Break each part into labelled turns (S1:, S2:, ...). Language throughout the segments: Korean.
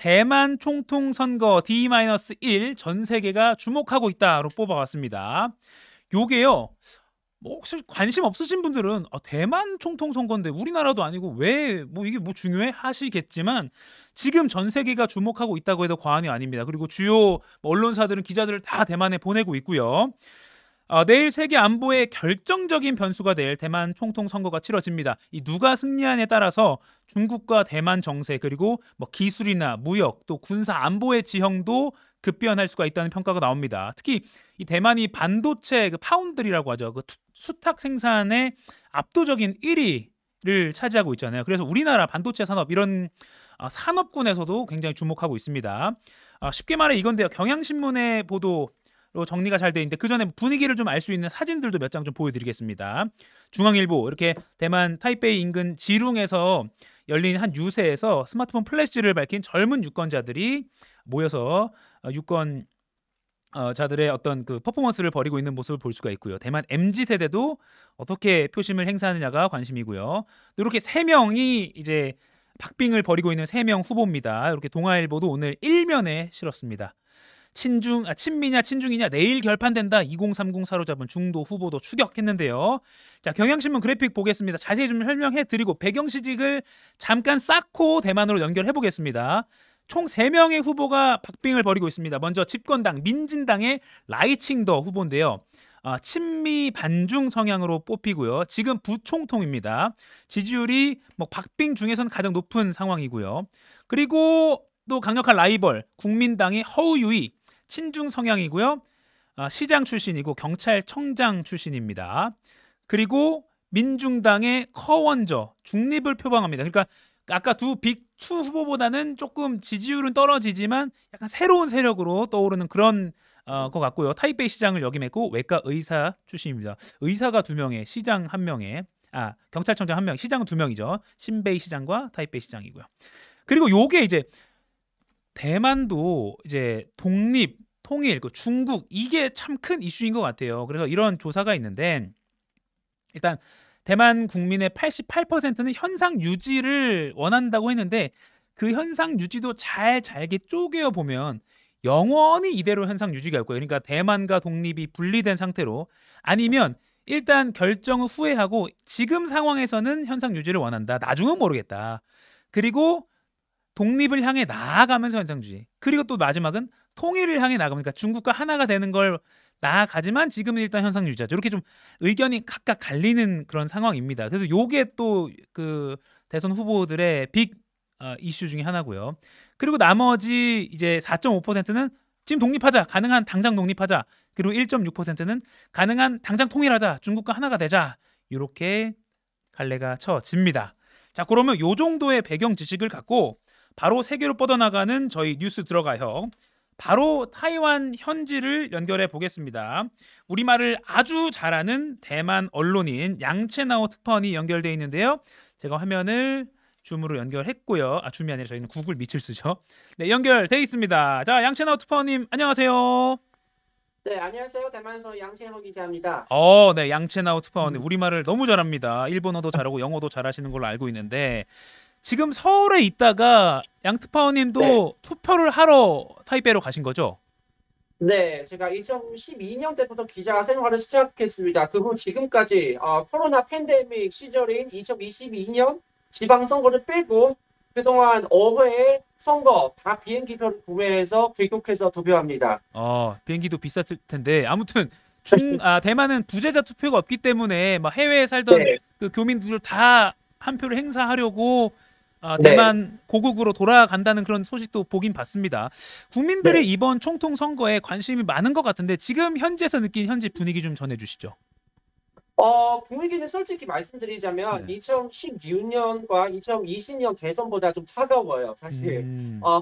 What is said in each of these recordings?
S1: 대만 총통 선거 D-1 전 세계가 주목하고 있다로 뽑아왔습니다. 요게요. 뭐 혹시 관심 없으신 분들은 대만 총통 선거인데 우리나라도 아니고 왜 뭐 이게 뭐 중요해 하시겠지만 지금 전 세계가 주목하고 있다고 해도 과언이 아닙니다. 그리고 주요 뭐 언론사들은 기자들을 다 대만에 보내고 있고요. 내일 세계 안보의 결정적인 변수가 될 대만 총통 선거가 치러집니다. 이 누가 승리하냐에 따라서 중국과 대만 정세 그리고 뭐 기술이나 무역 또 군사 안보의 지형도 급변할 수가 있다는 평가가 나옵니다. 특히 이 대만이 반도체 그 파운드리라고 하죠. 그 수탁 생산의 압도적인 1위를 차지하고 있잖아요. 그래서 우리나라 반도체 산업 이런 산업군에서도 굉장히 주목하고 있습니다. 쉽게 말해 이건데요. 경향신문의 보도로 정리가 잘 돼 있는데 그 전에 분위기를 좀 알 수 있는 사진들도 몇 장 좀 보여드리겠습니다. 중앙일보 이렇게 대만 타이베이 인근 지룽에서 열린 한 유세에서 스마트폰 플래시를 밝힌 젊은 유권자들이 모여서 유권 자들의 어떤 그 퍼포먼스를 벌이고 있는 모습을 볼 수가 있고요. 대만 MZ 세대도 어떻게 표심을 행사하느냐가 관심이고요. 또 이렇게 세 명이 이제 박빙을 벌이고 있는 세 명 후보입니다. 이렇게 동아일보도 오늘 일면에 실었습니다. 친미냐 친중이냐 내일 결판된다. 2030 사로잡은 중도 후보도 추격했는데요. 자, 경향신문 그래픽 보겠습니다. 자세히 좀 설명해 드리고 배경 시직을 잠깐 쌓고 대만으로 연결해 보겠습니다. 총 3명의 후보가 박빙을 벌이고 있습니다. 먼저 집권당 민진당의 라이칭더 후보인데요. 친미 반중 성향으로 뽑히고요. 지금 부총통입니다. 지지율이 뭐 박빙 중에서는 가장 높은 상황이고요. 그리고 또 강력한 라이벌 국민당의 허우유이 친중 성향이고요. 시장 출신이고 경찰청장 출신입니다. 그리고 민중당의 커원저 중립을 표방합니다. 그러니까 아까 두 빅2 후보보다는 조금 지지율은 떨어지지만 약간 새로운 세력으로 떠오르는 그런 것 같고요. 타이베이 시장을 역임했고 외과 의사 출신입니다. 의사가 2명에 시장 1명에 경찰청장 1명, 시장은 2명이죠. 신베이 시장과 타이베이 시장이고요. 그리고 요게 이제 대만도 이제 독립, 통일, 중국 이게 참 큰 이슈인 것 같아요. 그래서 이런 조사가 있는데 일단 대만 국민의 88%는 현상 유지를 원한다고 했는데 그 현상 유지도 잘게 쪼개어 보면 영원히 이대로 현상 유지가 될 거예요. 그러니까 대만과 독립이 분리된 상태로 아니면 일단 결정을 후회하고 지금 상황에서는 현상 유지를 원한다. 나중은 모르겠다. 그리고 독립을 향해 나아가면서 현상주의. 그리고 또 마지막은 통일을 향해 나아가니까 중국과 하나가 되는 걸 나아가지만 지금은 일단 현상 유지하죠. 이렇게 좀 의견이 각각 갈리는 그런 상황입니다. 그래서 요게 또 그 대선 후보들의 빅 이슈 중에 하나고요. 그리고 나머지 이제 4.5%는 지금 독립하자. 가능한 당장 독립하자. 그리고 1.6%는 가능한 당장 통일하자. 중국과 하나가 되자. 이렇게 갈래가 쳐집니다. 자, 그러면 요 정도의 배경 지식을 갖고 바로 세계로 뻗어나가는 저희 뉴스 들어가요. 바로 타이완 현지를 연결해 보겠습니다. 우리말을 아주 잘하는 대만 언론인 양채나오 특파원이 연결돼 있는데요. 제가 화면을 줌으로 연결했고요. 줌이 아니라 저희는 구글 미츠를 쓰죠. 네, 연결돼 있습니다. 자, 양채나오 특파원님 안녕하세요.
S2: 네, 안녕하세요. 대만에서 양채호 기자입니다.
S1: 네, 양채나오 특파원님 우리말을 너무 잘합니다. 일본어도 잘하고 영어도 잘하시는 걸로 알고 있는데 지금 서울에 있다가 양 특파원님도
S2: 네.
S1: 투표를 하러 타이베이로 가신 거죠?
S2: 네, 제가 2012년 때부터 기자 생활을 시작했습니다. 그 후 지금까지 코로나 팬데믹 시절인 2022년 지방선거를 빼고 그동안 5회의 선거 다 비행기표를 구매해서 귀국해서 투표합니다.
S1: 비행기도 비쌌을 텐데 아무튼 대만은 부재자 투표가 없기 때문에 막 해외에 살던
S2: 네.
S1: 그 교민들 다 한 표를 행사하려고
S2: 네.
S1: 대만 고국으로 돌아간다는 그런 소식도 보긴 봤습니다. 국민들의
S2: 네.
S1: 이번 총통 선거에 관심이 많은 것 같은데 지금 현지에서 느낀 현지 분위기 좀 전해주시죠.
S2: 분위기는 솔직히 말씀드리자면
S1: 네.
S2: 2016년과 2020년 대선보다 좀 차가워요. 사실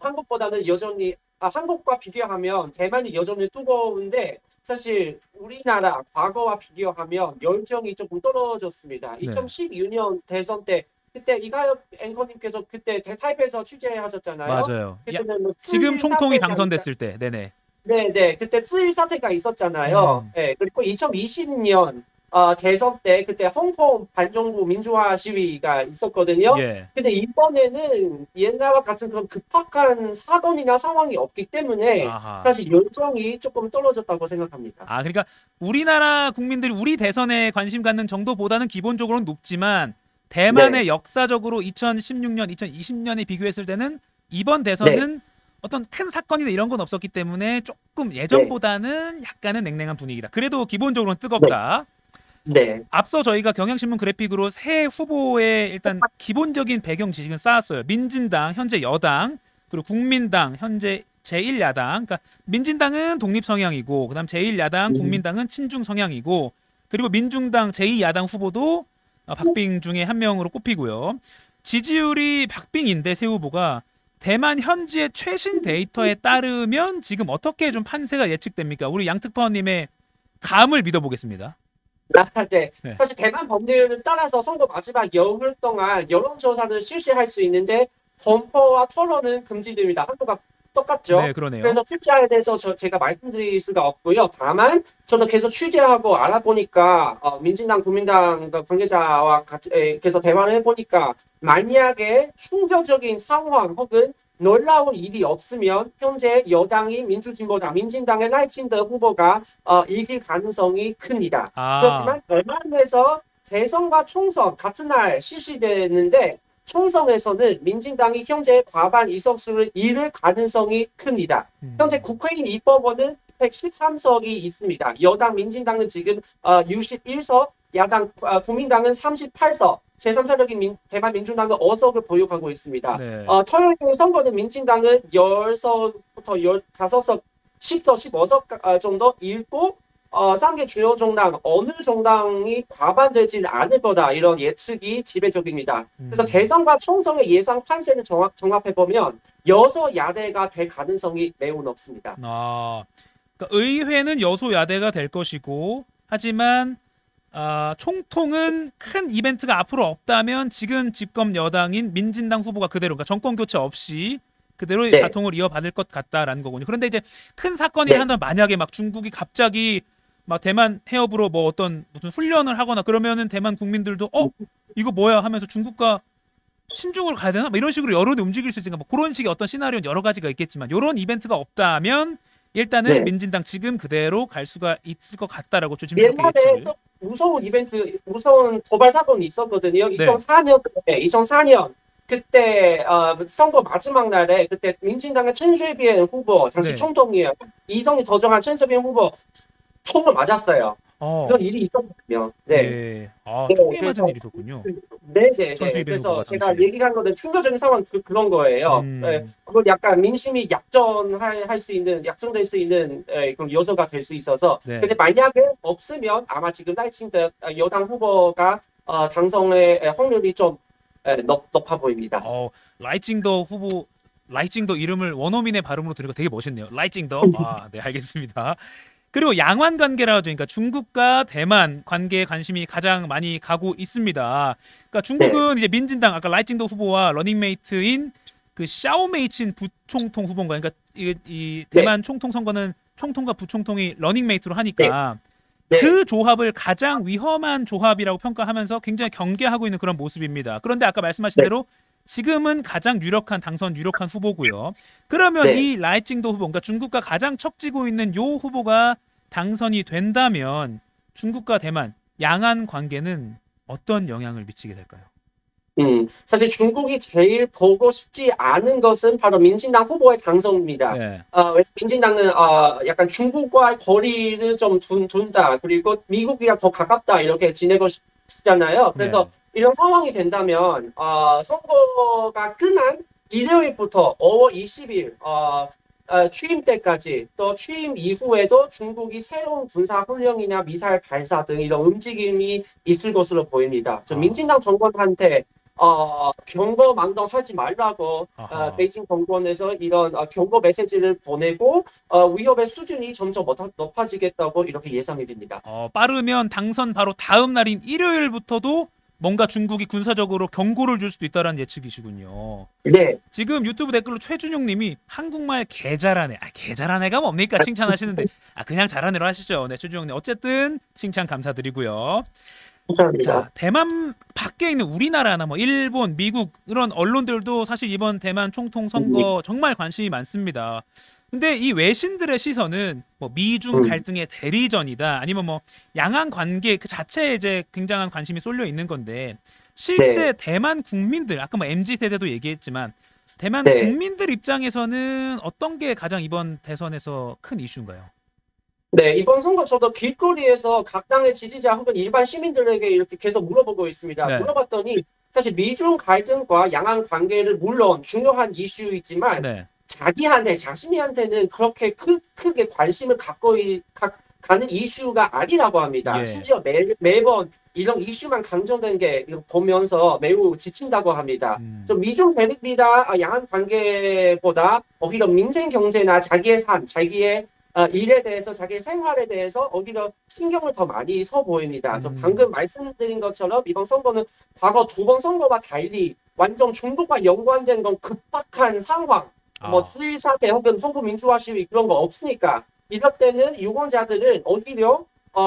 S2: 한국보다는 여전히 한국과 비교하면 대만이 여전히 뜨거운데 사실 우리나라 과거와 비교하면 열정이 조금 떨어졌습니다.
S1: 네.
S2: 2016년 대선 때 그때 이가엽 앵커님께서 그때 타이페이에서 취재하셨잖아요.
S1: 맞아요.
S2: 그때는 뭐
S1: 지금
S2: 쯔일
S1: 총통이
S2: 사태가
S1: 당선됐을 때, 네네.
S2: 네네 그때 쯔일 사태가 있었잖아요. 네, 그리고 2020년 대선 때 그때 홍콩 반정부 민주화 시위가 있었거든요.
S1: 예.
S2: 근데 이번에는 옛날과 같은 그런 급박한 사건이나 상황이 없기 때문에
S1: 아하.
S2: 사실 열정이 조금 떨어졌다고 생각합니다.
S1: 아, 그러니까 우리나라 국민들이 우리 대선에 관심 갖는 정도보다는 기본적으로는 높지만 대만의
S2: 네,
S1: 역사적으로 2016년, 2020년에 비교했을 때는 이번
S2: 네,
S1: 대선은 어떤 큰 사건이나 이런 건 없었기 때문에 조금
S2: 네,
S1: 예전보다는 약간은 냉랭한 분위기다. 그래도 기본적으로는
S2: 네,
S1: 뜨겁다.
S2: 네,
S1: 앞서 저희가 경향신문 그래픽으로 새 후보의 일단 기본적인 배경 지식은 쌓았어요. 민진당 현재 여당, 그리고 국민당 현재 제1야당. 그러니까 민진당은 독립 성향이고 그다음 제1야당
S2: 음,
S1: 국민당은 친중 성향이고 그리고 민중당 제2야당 후보도 박빙 중에 한 명으로 꼽히고요. 지지율이 박빙인데 새 후보가 대만 현지의 최신 데이터에 따르면 지금 어떻게 좀 판세가 예측됩니까? 우리 양특파원님의 감을 믿어보겠습니다.
S2: 네.
S1: 네.
S2: 사실 대만 법률을 따라서 선거 마지막 열흘 동안 여론조사를 실시할 수 있는데 검표와 토론은 금지됩니다. 한국과 똑같죠.
S1: 네, 그러네요.
S2: 그래서 출제에 대해서 제가 말씀드릴 수가 없고요. 다만 저도 계속 취재하고 알아보니까 민진당, 국민당 관계자와 같이 계속 대화를 해보니까 만약에 충격적인 상황 혹은 놀라운 일이 없으면 현재 여당이 민주진보당, 민진당의 라이칭더 후보가 이길 가능성이 큽니다.
S1: 아,
S2: 그렇지만 대만에서 대선과 총선 같은 날 실시되는데 총선에서는 민진당이 현재 과반 의석수를 잃을 가능성이 큽니다. 현재 국회의원 입법원은 113석이 있습니다. 여당 민진당은 지금 61석, 야당 국민당은 38석, 제3세력인 대만 민주당은 5석을 보유하고 있습니다.
S1: 네.
S2: 토요일 선거는 민진당은 10석부터 15석, 10석, 15석 정도 잃고 3개 주요 정당 어느 정당이 과반되지 않을 거다 이런 예측이 지배적입니다. 그래서 대선과 총선의 예상 판세를 종합해보면 여소야대가 될 가능성이 매우 높습니다.
S1: 아, 그러니까 의회는 여소야대가 될 것이고, 하지만 총통은 큰 이벤트가 앞으로 없다면 지금 집권 여당인 민진당 후보가 그대로, 그러니까 정권 교체 없이 그대로
S2: 네,
S1: 바통을 이어받을 것 같다라는 거군요. 그런데 이제 큰 사건이라
S2: 네,
S1: 한다면 만약에 막 중국이 갑자기 막 대만 해협으로 뭐 어떤 무슨 훈련을 하거나 그러면은 대만 국민들도 이거 뭐야 하면서 중국과 신중으로 가야 되나? 뭐 이런 식으로 여론이 움직일 수 있으니까 뭐 그런 식의 어떤 시나리오는 여러 가지가 있겠지만 이런 이벤트가 없다면 일단은
S2: 네.
S1: 민진당 지금 그대로 갈 수가 있을 것 같다라고 조심스럽게
S2: 옛날에
S1: 예측을.
S2: 좀 무서운 이벤트, 무서운 도발 사건이 있었거든요.
S1: 네,
S2: 2004년 그때 선거 마지막 날에 그때 민진당의 첸쉐비엔 후보, 당시
S1: 네.
S2: 총통이에요. 이성이 더정한 첸쉐비엔 후보 총을 맞았어요.
S1: 어,
S2: 그런 일이 있었거든요. 네.
S1: 예. 아,
S2: 네,
S1: 총에 맞은
S2: 그래서
S1: 일이 있었군요.
S2: 네네네.
S1: 천수이벤
S2: 그래서
S1: 후보가
S2: 제가
S1: 당시에.
S2: 얘기한 거는 충격적인 상황 그런 거예요. 네,
S1: 음,
S2: 그걸 약간 민심이 약전할 수 있는, 약전될 수 있는 그런 요소가 될 수 있어서.
S1: 네.
S2: 근데 만약에 없으면 아마 지금 라이칭 여당 후보가 당선의 확률이 좀 높아 보입니다.
S1: 라이징더 후보, 라이징더 이름을 원어민의 발음으로 들으니까 되게 멋있네요. 라이징더. 아, 네, 알겠습니다. 그리고 양완 관계라 하죠. 그러니까 중국과 대만 관계에 관심이 가장 많이 가고 있습니다. 그러니까
S2: 네,
S1: 중국은 이제 민진당 아까 라이징더 후보와 러닝메이트인 그 샤오메이친 부총통 후보인가. 그러니까 이
S2: 네,
S1: 대만 총통 선거는 총통과 부총통이 러닝메이트로
S2: 네,
S1: 하니까
S2: 네,
S1: 그 조합을 가장 위험한 조합이라고 평가하면서 굉장히 경계하고 있는 그런 모습입니다. 그런데 아까 말씀하신
S2: 네,
S1: 대로 지금은 가장 유력한 당선 유력한 후보고요. 그러면
S2: 네.
S1: 이 라이징도 후보, 그러니까 중국과 가장 척지고 있는 요 후보가 당선이 된다면 중국과 대만 양안 관계는 어떤 영향을 미치게 될까요?
S2: 사실 중국이 제일 보고 싶지 않은 것은 바로 민진당 후보의 당선입니다.
S1: 네,
S2: 왜냐면 민진당은 약간 중국과의 거리를 좀 둔다. 그리고 미국이랑 더 가깝다. 이렇게 지내고 싶잖아요.
S1: 네,
S2: 그래서 이런 상황이 된다면 선거가 끝난 일요일부터 5월 20일 취임 때까지 또 취임 이후에도 중국이 새로운 군사 훈련이나 미사일 발사 등 이런 움직임이 있을 것으로 보입니다. 저
S1: 아,
S2: 민진당 정권한테 경고망동하지 말라고
S1: 아하.
S2: 베이징 정권에서 이런 경고 메시지를 보내고 위협의 수준이 점점 높아지겠다고 이렇게 예상이 됩니다.
S1: 빠르면 당선 바로 다음 날인 일요일부터도 뭔가 중국이 군사적으로 경고를 줄 수도 있다라는 예측이시군요.
S2: 네.
S1: 지금 유튜브 댓글로 최준용님이 한국말 개 잘하네. 개 잘하네가 뭡니까? 칭찬하시는데 그냥 잘하네로 하시죠. 네, 최준용님 어쨌든 칭찬 감사드리고요.
S2: 감사합니다.
S1: 자, 대만 밖에 있는 우리나라나 뭐 일본, 미국 이런 언론들도 사실 이번 대만 총통 선거 정말 관심이 많습니다. 근데 이 외신들의 시선은 뭐 미중 갈등의 대리전이다, 아니면 뭐 양안 관계 그 자체에 이제 굉장한 관심이 쏠려 있는 건데, 실제 대만 국민들, 아까 뭐 MZ 세대도 얘기했지만 대만 국민들 입장에서는 어떤 게 가장 이번 대선에서 큰 이슈인가요?
S2: 네, 이번 선거 저도 길거리에서 각 당의 지지자 혹은 일반 시민들에게 이렇게 계속 물어보고 있습니다.
S1: 네.
S2: 물어봤더니 사실 미중 갈등과 양안 관계를 물론 중요한 이슈이지만
S1: 네.
S2: 자신이한테는 그렇게 크게 관심을 갖고 가는 이슈가 아니라고 합니다.
S1: 예.
S2: 심지어 매번 이런 이슈만 강조된 게 보면서 매우 지친다고 합니다. 좀 미중 대립이나 양안 관계보다 오히려 민생 경제나 자기의 삶, 자기의 일에 대해서, 자기의 생활에 대해서 오히려 신경을 더 많이 써 보입니다. 좀 방금 말씀드린 것처럼 이번 선거는 과거 두 번 선거와 달리 완전 중국과 연관된 건 급박한 상황, 뭐 쯔위 사태 혹은 홍보 민주화 시위 그런 거 없으니까, 이럴 때는 유권자들은 오히려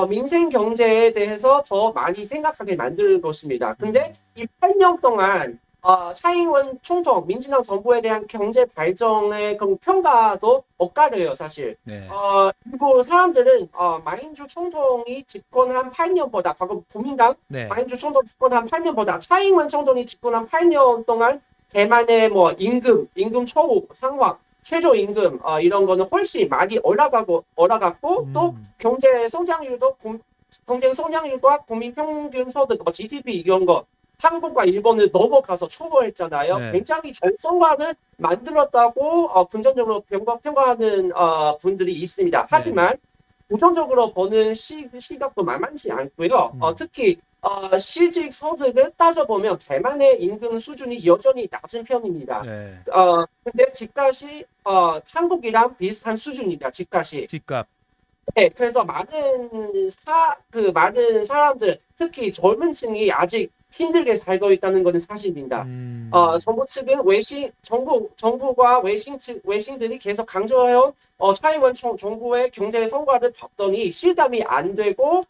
S2: 민생 경제에 대해서 더 많이 생각하게 만들 것입니다. 근데 이 8년 동안 차이잉원 총통, 민진당 정부에 대한 경제 발전의 그 평가도 엇갈려요, 사실.
S1: 네.
S2: 그리고 사람들은 마인주 총통이 집권한 8년보다, 과거 국민당 마인주 총통 집권한 8년보다 차이잉원 총통이 집권한 8년 동안 대만의 뭐 임금 초우 상황, 최저임금 이런 거는 훨씬 많이 올라갔고 또 경제 성장률과 국민 평균 소득, 뭐 GDP 이런 거 한국과 일본을 넘어가서 초보했잖아요.
S1: 네.
S2: 굉장히 전성과를 만들었다고 금전적으로 평가하는 분들이 있습니다. 하지만 부정적으로 보는 시각도 만만치 않고요. 특히 실직 소득을 따져보면 대만의 임금 수준이 여전히 낮은 편입니다.
S1: 네.
S2: 근데 집값이 한국이랑 비슷한 수준입니다.
S1: 집값.
S2: 네, 그래서 많은 사람들, 특히 젊은 층이 아직 힘들게 살고 있다는 것은 사실입니다. 정부 측은 정부과 외신들이 계속 강조해온 차이원 정부의 경제 성과를 봤더니 실감이 안 되고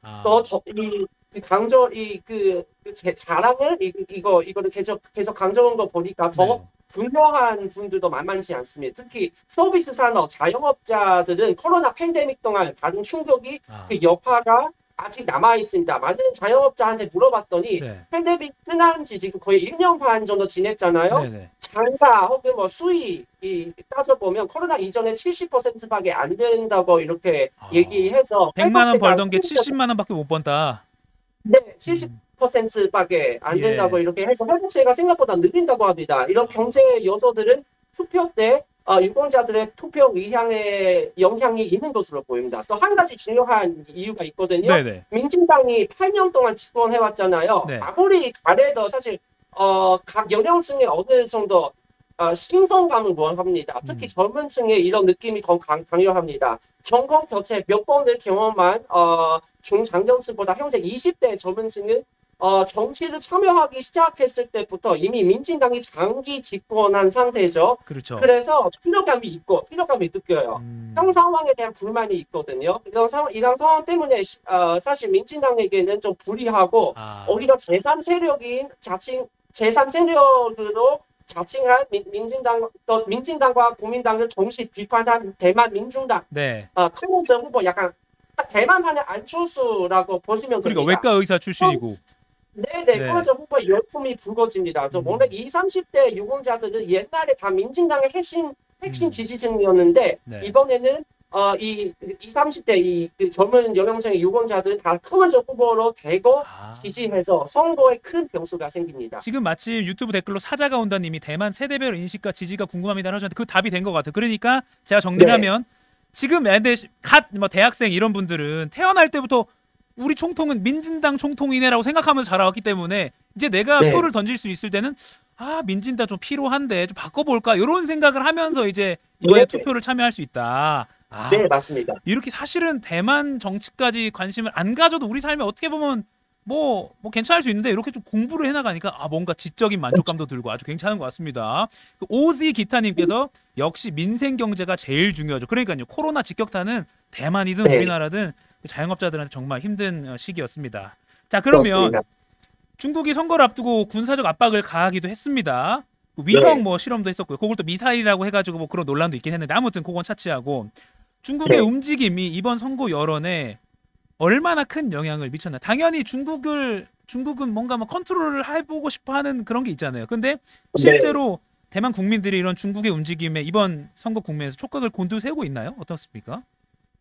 S2: 자랑을 이거를 계속 강조한 거 보니까 더 분노한 분들도 만만치 않습니다. 특히 서비스 산업, 자영업자들은 코로나 팬데믹 동안 받은 충격이 그 여파가 아직 남아 있습니다. 많은 자영업자한테 물어봤더니 팬데믹 끝난 지 지금 거의 1년 반 정도 지냈잖아요. 장사 혹은 뭐 수익이 따져보면 코로나 이전에 70%밖에 안 된다고 이렇게 얘기해서
S1: 100만 원 벌던 게 70만 원밖에 못 번다.
S2: 네, 70%밖에 안 된다고 이렇게 해서 회복세가 생각보다 느린다고 합니다. 이런 경제 요소들은 투표 때 유권자들의 투표 의향에 영향이 있는 것으로 보입니다. 또 한 가지 중요한 이유가 있거든요. 민진당이 8년 동안 집권해왔잖아요. 아무리 잘해도 사실 각 연령층에 어느 정도 신선감을 원합니다. 특히 젊은 층에 이런 느낌이 더 강렬합니다. 정권 교체 몇 번을 경험한 중장년층보다 현재 20대 젊은 층은 정치를 참여하기 시작했을 때부터 이미 민진당이 장기 집권한 상태죠.
S1: 그렇죠.
S2: 그래서 피로감이 느껴요. 현 상황에 대한 불만이 있거든요. 이런 상황 때문에 사실 민진당에게는 좀 불리하고 오히려 제3세력으로 자칭한 민진당과 국민당을 동시 비판한 대만 민중당 클린저 후보, 약간 대만판의 안철수라고 보시면 됩니다.
S1: 그러니까 외과 의사 출신이고.
S2: 클린저 후보의 열풍이 불거집니다. 원래 20, 30대 유권자들은 옛날에 다 민진당의 핵심 지지층이었는데 이번에는 이 20, 30대 그 젊은 연령층의 유권자들은 다 클린저 후보로 대거 지지해서 선거에 큰 변수가 생깁니다.
S1: 지금 마침 유튜브 댓글로 사자가 온다님이 대만 세대별 인식과 지지가 궁금합니다 하셨는데 그 답이 된 것 같아요. 그러니까 제가 정리를 하면 지금 뭐 대학생 이런 분들은 태어날 때부터 우리 총통은 민진당 총통이네라고 생각하면서 자라왔기 때문에 이제 내가 표를 던질 수 있을 때는 민진당 좀 필요한데 좀 바꿔볼까 이런 생각을 하면서 이제 이번에 투표를 참여할 수 있다.
S2: 네, 맞습니다.
S1: 이렇게 사실은 대만 정치까지 관심을 안 가져도 우리 삶에 어떻게 보면 뭐 괜찮을 수 있는데 이렇게 좀 공부를 해나가니까 뭔가 지적인 만족감도 들고 아주 괜찮은 것 같습니다. 그 오지 기타님께서 역시 민생 경제가 제일 중요하죠. 그러니까요. 코로나 직격탄은 대만이든
S2: 네,
S1: 우리나라든 그 자영업자들한테 정말 힘든 시기였습니다. 자, 그러면
S2: 그렇습니다.
S1: 중국이 선거를 앞두고 군사적 압박을 가하기도 했습니다. 그 위성
S2: 네,
S1: 뭐 실험도 했었고요. 그걸 또 미사일이라고 해가지고 뭐 그런 논란도 있긴 했는데 아무튼 그건 차치하고 중국의
S2: 네.
S1: 움직임이 이번 선거 여론에 얼마나 큰 영향을 미쳤나. 당연히 중국은 뭔가 뭐 컨트롤을 해보고 싶어하는 그런 게 있잖아요. 근데
S2: 네.
S1: 실제로 대만 국민들이 이런 중국의 움직임에 이번 선거 국면에서 촉각을 곤두세우고 있나요? 어떻습니까?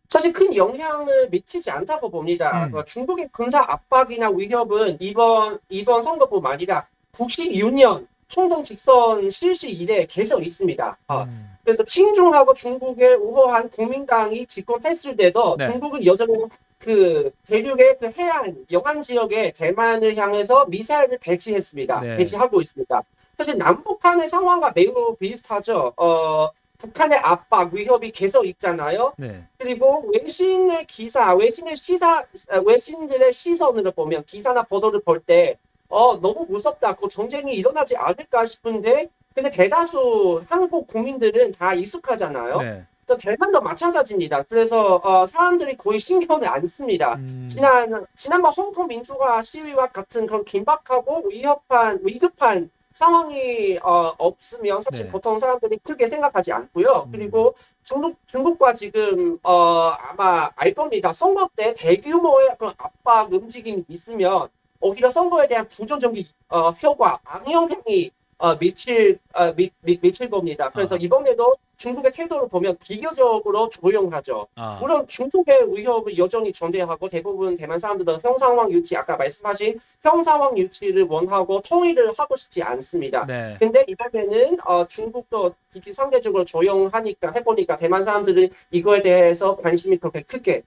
S2: 사실 큰 영향을 미치지 않다고 봅니다. 중국의 군사 압박이나 위협은 이번 선거뿐만 아니라 96년 총동 직선 실시 이래 계속 있습니다.
S1: 음,
S2: 그래서 친중하고 중국에 우호한 국민당이 집권했을 때도
S1: 네,
S2: 중국은 여전히 그 대륙의 그 해안 영안 지역에 대만을 향해서 미사일을 배치했습니다.
S1: 네,
S2: 배치하고 있습니다. 사실 남북한의 상황과 매우 비슷하죠. 북한의 압박, 위협이 계속 있잖아요.
S1: 네,
S2: 그리고 외신의 기사, 외신들의 시선으로 보면 기사나 보도를 볼 때, 너무 무섭다. 그 전쟁이 일어나지 않을까 싶은데, 근데 대다수 한국 국민들은 다 익숙하잖아요.
S1: 네.
S2: 또 대만도 마찬가지입니다. 그래서 사람들이 거의 신경을 안 씁니다.
S1: 음,
S2: 지난번 홍콩 민주화 시위와 같은 그런 긴박하고 위급한 상황이 없으면 사실
S1: 네,
S2: 보통 사람들이 크게 생각하지 않고요.
S1: 음,
S2: 그리고 중국과 지금 아마 알 겁니다. 선거 때 대규모의 그런 압박 움직임이 있으면 오히려 선거에 대한 부정적인 효과, 악영향이 미칠 겁니다. 그래서
S1: 아하,
S2: 이번에도 중국의 태도를 보면 비교적으로 조용하죠.
S1: 아,
S2: 물론 중국의 위협은 여전히 존재하고 대부분 대만 사람들은 형상황 유지, 아까 말씀하신 형상황 유지를 원하고 통일을 하고 싶지 않습니다.
S1: 네.
S2: 근데 이번에는 중국도 상대적으로 조용하니까 해보니까 대만 사람들은 이거에 대해서 관심이 그렇게 크게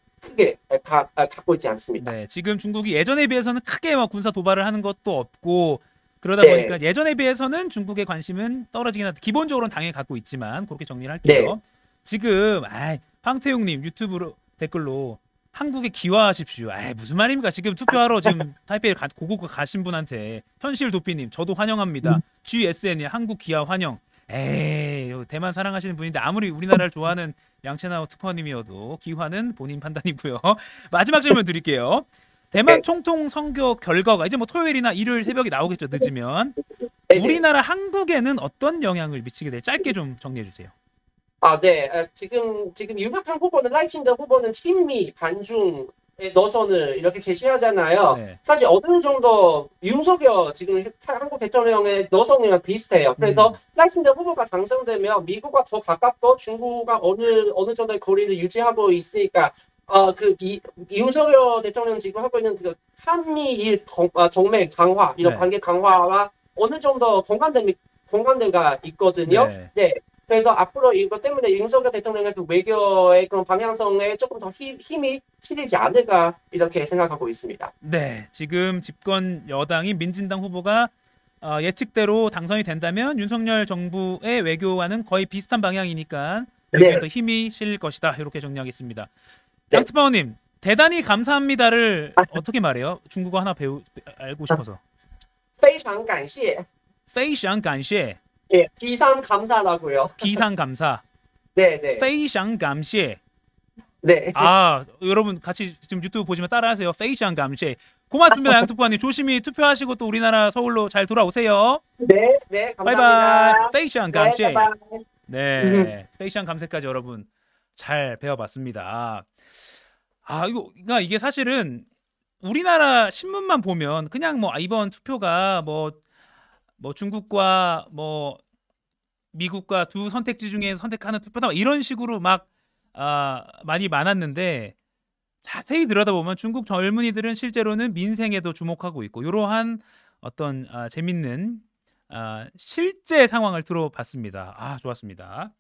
S2: 갖고 있지 않습니다.
S1: 네, 지금 중국이 예전에 비해서는 크게 막 군사 도발을 하는 것도 없고 그러다
S2: 네,
S1: 보니까 예전에 비해서는 중국의 관심은 떨어지긴 한데 기본적으로는 당연히 갖고 있지만 그렇게 정리를
S2: 네.
S1: 할게요. 지금 황태용님 유튜브로 댓글로 한국에 기화하십시오. 무슨 말입니까? 지금 투표하러 지금 타이페이 고국 가신 분한테 현실 도피님 저도 환영합니다. GSN이 한국 기화 환영. 대만 사랑하시는 분인데 아무리 우리나라를 좋아하는 양채나오 특파원님이어도 기화는 본인 판단이고요. 마지막 질문 드릴게요. 대만
S2: 네.
S1: 총통 선거 결과가 이제 뭐 토요일이나 일요일 새벽에 나오겠죠. 늦으면
S2: 네네.
S1: 우리나라 한국에는 어떤 영향을 미치게 될지 짧게 좀 정리해 주세요.
S2: 네. 지금 유력한 후보는 라이칭더 후보는 친미 반중의 노선을 이렇게 제시하잖아요.
S1: 네.
S2: 사실 어느 정도 윤석열 지금 한국 대통령의 노선이랑 비슷해요. 그래서
S1: 음.
S2: 라이칭더 후보가 당선되면 미국과 더 가깝고 중국과 어느 정도의 거리를 유지하고 있으니까 윤석열 대통령 지금 하고 있는 그 한미일 동맹 강화 이런
S1: 네.
S2: 관계 강화와 어느 정도 공감대가 있거든요.
S1: 네.
S2: 네. 그래서 앞으로 이것 때문에 윤석열 대통령의 그 외교의 그런 방향성에 조금 더 힘이 실리지 않을까 이렇게 생각하고 있습니다.
S1: 네. 지금 집권 여당인 민진당 후보가 예측대로 당선이 된다면 윤석열 정부의 외교와는 거의 비슷한 방향이니까
S2: 네,
S1: 외교에 더 힘이 실릴 것이다. 이렇게 정리하겠습니다.
S2: 네.
S1: 양트파오님 대단히 감사합니다를 어떻게 말해요? 중국어 하나 알고 싶어서.
S2: 非常感谢.
S1: 非常感谢
S2: 예, 비상 감사라고요.
S1: 비상 감사.
S2: 네, 네,
S1: 非常感谢
S2: 네,
S1: 여러분 같이 지금 유튜브 보시면 따라하세요. 非常感谢 고맙습니다. 양특파님 조심히 투표하시고 또 우리나라 서울로 잘 돌아오세요.
S2: 네, 네,
S1: 바이바이.
S2: 감사합니다. 네,
S1: 非常感谢
S2: 바이바이.
S1: 네, 非常감사까지 여러분 잘 배워봤습니다. 그러니까 이게 사실은 우리나라 신문만 보면 그냥 뭐 이번 투표가 뭐 중국과 뭐 미국과 두 선택지 중에 선택하는 투표다 이런 식으로 막 많이 많았는데 자세히 들여다보면 중국 젊은이들은 실제로는 민생에도 주목하고 있고 이러한 어떤 재밌는 실제 상황을 들어봤습니다. 좋았습니다.